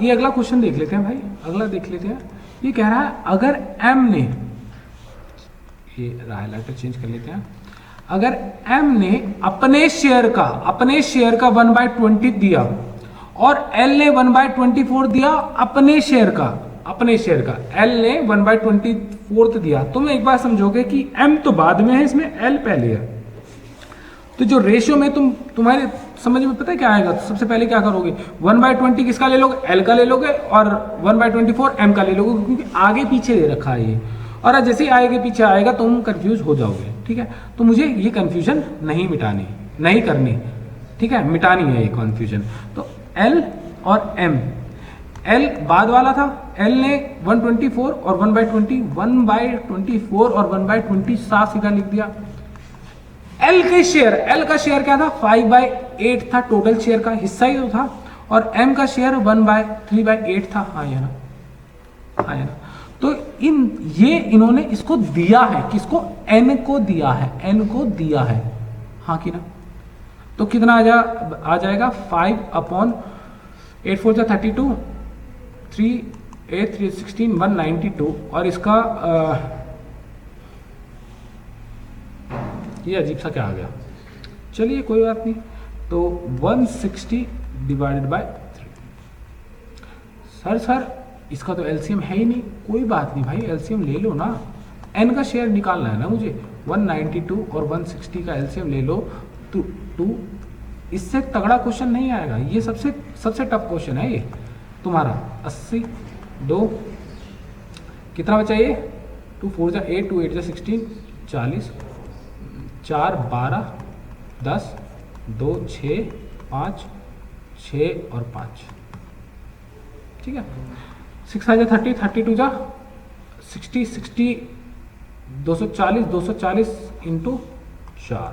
ये अगला क्वेश्चन देख लेते हैं भाई, अगला देख लेते हैं। ये कह रहा है अगर m ने, ये हाइलाइटर चेंज कर लेते हैं, अगर m ने अपने शेयर का 1/20 दिया और l ने 1/24 दिया अपने शेयर का l ने 1/24 दिया, तो मैं एक बार समझोगे कि m तो बाद में है इसमें, l पहले है। तो जो रेशियो में तुम्हारे समझ में पता है क्या आएगा, तो सबसे पहले क्या करोगे, 1/20 किसका ले लोगे, l का ले लोगे, और 1/24 m का ले लोगे, क्योंकि आगे पीछे दे रखा है ये। और जैसे ही आगे पीछे आएगा तुम कंफ्यूज हो जाओगे, ठीक है। तो मुझे ये कंफ्यूजन नहीं करनी, ठीक है, मिटानी है ये कंफ्यूजन। तो l और m, l बाद वाला था, l ने 1/24 और 1/20, 1/24 और 1/20 साफ सीधा लिख दिया। l का शेयर क्या था, 5/8 था, टोटल शेयर का हिस्सा ही तो था, और m का शेयर 1/3/8 था। हाँ या ना। तो इन्होंने इसको दिया है, किसको, n को दिया है, हाँ कि ना। तो कितना आ जाएगा 5/8 4 32, 3 8 3 16 192, और इसका ये अजीब सा क्या आ गया, चलिए कोई बात नहीं। तो 160 डिवाइडेड बाय 3। सर इसका तो एलसीएम है ही नहीं, कोई बात नहीं भाई, एलसीएम ले लो ना, n का शेयर निकालना है ना मुझे, 192 और 160 का एलसीएम ले लो। तो इससे तगड़ा क्वेश्चन नहीं आएगा, ये सबसे टफ क्वेश्चन है ये तुम्हारा। 80 2 कितना बचा ये, 2 4 जा 8 2 8 जा 16 40, 4 12 10 2 6 5 6 और 5, ठीक है। 6 जा 30 32 जा 60 60 240 इंटू 4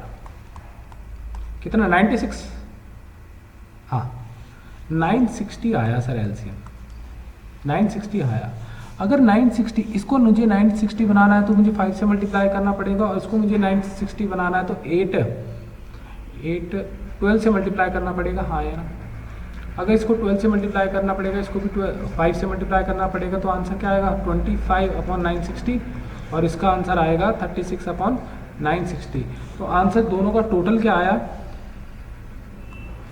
कितना 96, हाँ 960 आया सर एलसीएम, 960 आया। अगर 960 इसको मुझे 960 बनाना है तो मुझे 5 से मल्टीप्लाई करना पड़ेगा, और इसको मुझे 960 बनाना है तो 12 से मल्टीप्लाई करना पड़ेगा, हाँ या ना। अगर इसको 12 से मल्टीप्लाई करना पड़ेगा, इसको भी 5 से मल्टीप्लाई करना पड़ेगा, तो आंसर क्या आएगा 25/960, और इसका आंसर आएगा 36/960। तो आंसर दोनों का टोटल क्या आया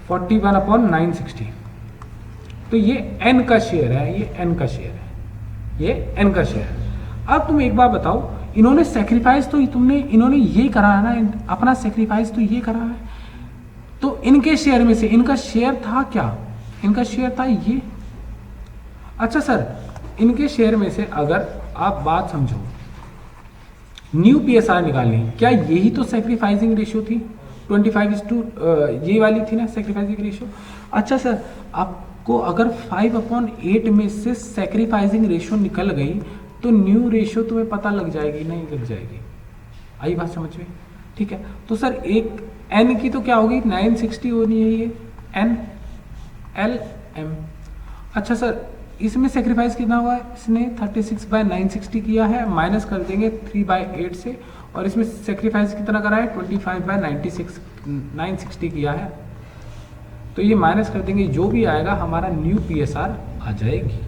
41/960। तो ये n का शेयर है, ये n का शेयर है। अब तुम एक बार बताओ, इन्होंने सेक्रीफाइस तो इन्होंने ये करा है ना, अपना सेक्रीफाइस तो ये करा है, तो इनके शेयर में से इनका शेयर था क्या, इनका शेयर था ये। अच्छा सर, इनके शेयर में से अगर आप बात समझो, न्यू पीएसआर निकालनी, क्या यही तो सेक्रीफाइसिंग रेशियो थी, 25:, ये वाली थी ना सेक्रीफाइसिंग रेशियो। अच्छा सर, आपको अगर 5/8 में से सेक्रीफाइसिंग रेशियो निकल गई तो न्यू रेशियो तुम्हें पता लग जाएगी, नहीं लग जाएगी, आई बात समझ में, ठीक है। तो सर एक n की तो क्या होगी 960 होनी है, ये n l m। अच्छा सर, इसमें सेक्रीफाइस कितना हुआ है, इसने 36/960 किया है, माइनस कर देंगे 3/8 से, और इसमें सेक्रीफाइस कितना करा है 25/960 किया है, तो ये माइनस कर देंगे, जो भी आएगा हमारा न्यू पीएसआर आ जाएगी,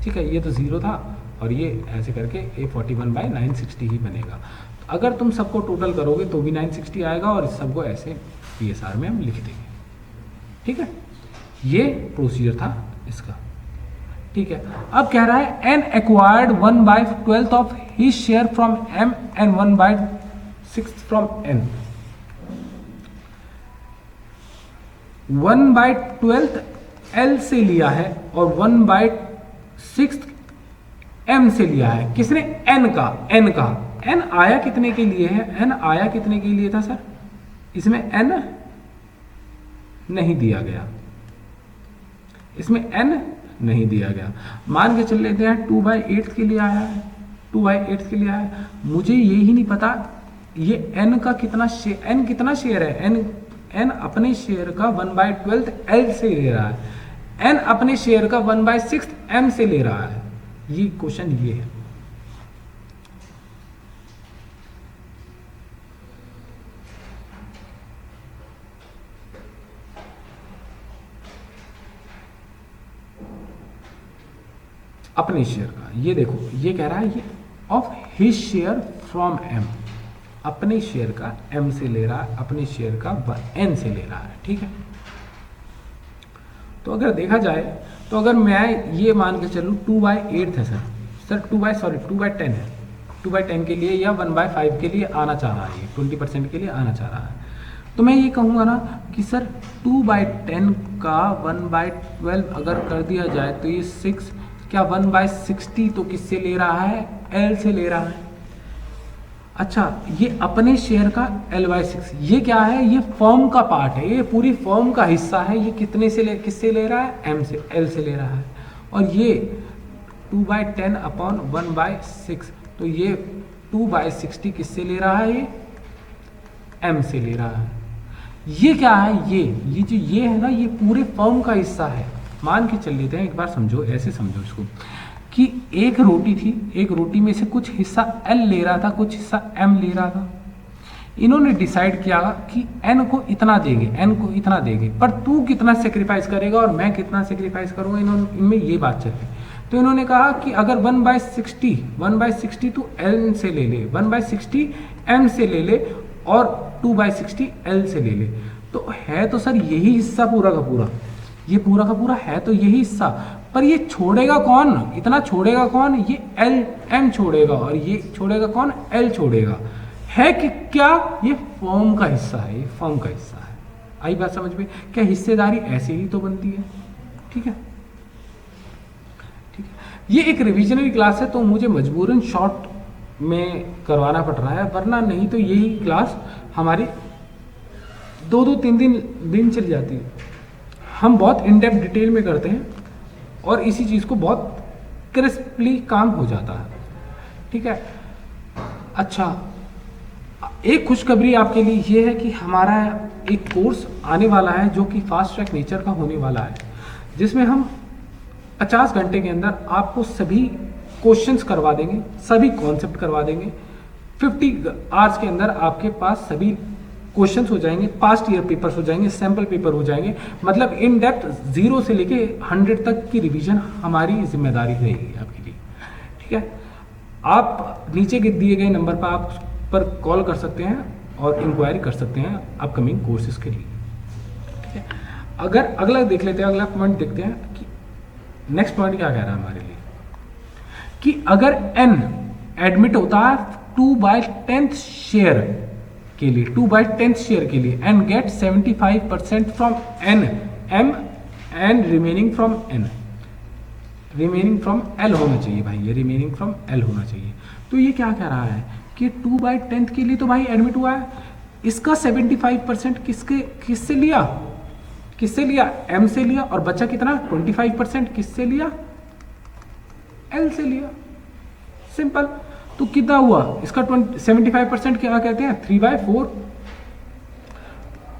ठीक है। ये तो 0 था, और ये ऐसे करके ये 41/960 ही बनेगा। तो अगर तुम सबको टोटल करोगे तो भी 960 आएगा, और इस सबको ऐसे पीएसआर में हम लिख देंगे, ठीक है। ये प्रोसीजर था इसका, ठीक है। अब कह रहा है n acquired 1/12 of his share from m and 1/6 from n। 1/12 l से लिया है और 1/6 m से लिया है, किसने, n का। n आया कितने के लिए है, n आया कितने के लिए था सर, इसमें n नहीं दिया गया, इसमें n नहीं दिया गया। मान के चल लेते हैं 2/8 के लिए आया है, 2/8 के लिए आया है। मुझे यही नहीं पता ये n का कितना शेयर है, n अपने शेयर का 1/12 l से ले रहा है, n अपने शेयर का 1/6 m से ले रहा है, ये क्वेश्चन ये है। अपने शेयर का, ये देखो ये कह रहा है ये of his share from M, अपने शेयर का एम से ले रहा है, अपने शेयर का एन से ले रहा है, ठीक है। तो अगर देखा जाए तो अगर मैं ये मान के चलूँ 2/8 है सर 2/10 है, 2/10 के लिए या 1/5 के लिए आना चाह रहा है, ये 20% के लिए आना चाह रहा है, तो मैं ये कहूँगा ना कि सर 2/10 का 1/12 अगर कर दिया जाए तो ये 6, क्या 1/60 तो किससे ले रहा है, एल से ले रहा है। अच्छा ये अपने शेयर का L/6, ये क्या है, ये फर्म का पार्ट है, ये पूरी फर्म का हिस्सा है, ये किससे ले रहा है, एम से, एल से ले रहा है। और ये 2/10 अपॉन 1/6, तो ये 2/60 किससे ले रहा है, ये एम से ले रहा है। ये क्या है, ये जो ये है ना, ये पूरे फर्म का हिस्सा है। मान के चल लेते हैं, एक बार समझो, ऐसे समझो इसको कि एक रोटी थी, एक रोटी में से कुछ हिस्सा एल ले रहा था, कुछ हिस्सा एम ले रहा था। इन्होंने डिसाइड किया कि एन को इतना देंगे, एन को इतना देंगे, पर तू कितना सेक्रीफाइस करेगा और मैं कितना सेक्रीफाइस करूंगा, इनमें ये बात चल रही। तो इन्होंने कहा कि अगर 1/60 तू एल से ले ले, 1/60 एम से ले ले और 2/60 एल से ले ले। तो है तो सर यही हिस्सा पूरा का पूरा, ये पूरा का पूरा है तो यही हिस्सा, पर ये छोड़ेगा कौन, इतना छोड़ेगा कौन, ये एल एम छोड़ेगा, और ये छोड़ेगा कौन, एल छोड़ेगा। है कि क्या, ये फर्म का हिस्सा है, ये फर्म का हिस्सा है। आई बात समझ में, क्या हिस्सेदारी ऐसे ही तो बनती है, ठीक है, ठीक है। ये एक रिविजनरी क्लास है तो मुझे मजबूरन शॉर्ट में करवाना पड़ रहा है, वरना नहीं तो यही क्लास हमारी 2-2, 3 दिन चली जाती है। हम बहुत इन डेप्थ डिटेल में करते हैं और इसी चीज़ को बहुत क्रिस्पली काम हो जाता है, ठीक है। अच्छा एक खुशखबरी आपके लिए ये है कि हमारा एक कोर्स आने वाला है जो कि फास्ट ट्रैक नेचर का होने वाला है, जिसमें हम 50 घंटे के अंदर आपको सभी क्वेश्चंस करवा देंगे, सभी कॉन्सेप्ट करवा देंगे। 50 आवर्स के अंदर आपके पास सभी क्वेश्चंस हो जाएंगे, पास्ट ईयर पेपर्स हो जाएंगे, सैंपल पेपर हो जाएंगे, मतलब इन डेप्थ 0 से लेके 100 तक की रिवीजन हमारी जिम्मेदारी रहेगी आपके लिए, ठीक है। आप नीचे के दिए गए नंबर पर आप पर कॉल कर सकते हैं और इंक्वायरी कर सकते हैं अपकमिंग कोर्सेज के लिए, ठीक है। अगर अगला देख लेते हैं, अगला पॉइंट देखते हैं कि नेक्स्ट पॉइंट क्या कह रहा है हमारे लिए, कि अगर एन एडमिट होता है 2/10 शेयर के लिए, 2/10 शेयर के लिए, and get 75% from N M and remaining from N, remaining from L होना चाहिए भाई, ये रिमेनिंग फ्रॉम एल होना चाहिए। तो ये क्या कह रहा है कि 2/10 के लिए तो भाई एडमिट हुआ है, इसका 75% किससे लिया, किससे लिया, एम से लिया, और बचा कितना 25% किससे लिया, एल से लिया, सिंपल। तो कितना हुआ इसका 75% क्या कहते हैं, 3/4,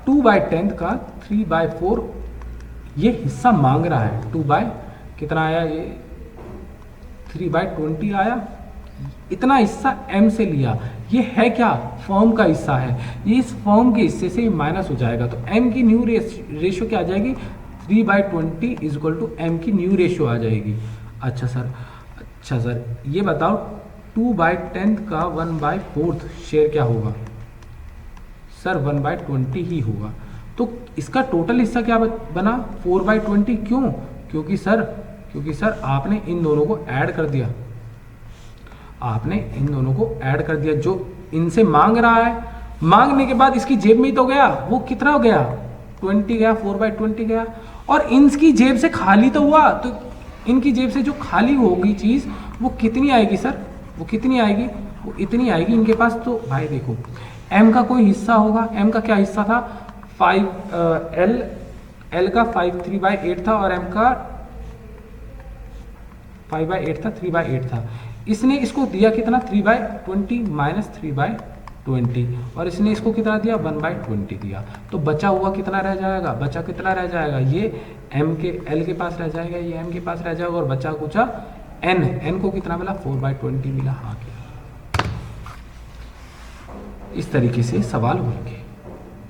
2/10 का 3/4 ये हिस्सा मांग रहा है, 2 कितना आया, ये 3/20 आया, इतना हिस्सा एम से लिया। ये है क्या, फर्म का हिस्सा है, ये इस फर्म के हिस्से से माइनस हो जाएगा, तो एम की न्यू रेशियो क्या आ जाएगी, 3/20 = एम की न्यू रेशियो आ जाएगी। अच्छा सर ये बताओ 2/10 का 1/4 शेयर क्या होगा, सर 1/20 ही होगा। तो इसका टोटल हिस्सा क्या बना, 4/20। क्यों, क्योंकि सर आपने इन दोनों को ऐड कर दिया, आपने इन दोनों को ऐड कर दिया, जो इनसे मांग रहा है, मांगने के बाद इसकी जेब में ही तो गया, वो कितना हो गया, 20 गया, 4/20 गया, और इनकी जेब से खाली तो हुआ, तो इनकी जेब से जो खाली होगी चीज़ वो कितनी आएगी सर, वो कितनी आएगी, वो इतनी आएगी इनके पास। तो भाई देखो एम का कोई हिस्सा होगा, एम का क्या हिस्सा था, 5 एल का 3/8 था और एम का 5/8 था, 3/8 था। इसने इसको दिया कितना, 3/20 माइनस 3/20, और इसने इसको कितना दिया, 1/20 दिया। तो बचा हुआ कितना रह जाएगा, बचा कितना रह जाएगा, ये एम के एल के पास रह जाएगा, ये एम के पास रह जाएगा, और बचा कुचा एन को कितना मिला, 4/20 मिला। हाँ क्या, इस तरीके से सवाल होंगे।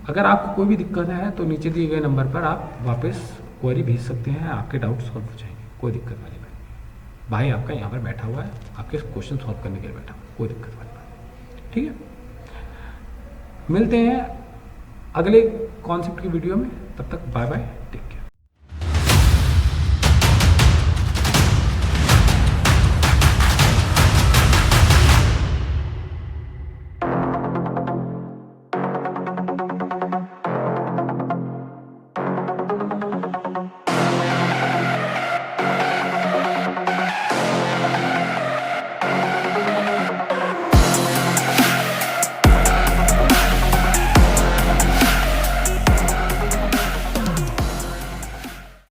अगर आपको कोई भी दिक्कत है तो नीचे दिए गए नंबर पर आप वापस क्वेरी भेज सकते हैं, आपके डाउट सॉल्व हो जाएंगे, कोई दिक्कत वाली बात नहीं। भाई आपका यहाँ पर बैठा हुआ है, आपके क्वेश्चन सॉल्व करने के लिए बैठा हुआ है, कोई दिक्कत वाली बात नहीं। ठीक है, मिलते हैं अगले कॉन्सेप्ट की वीडियो में, तब तक बाय बाय।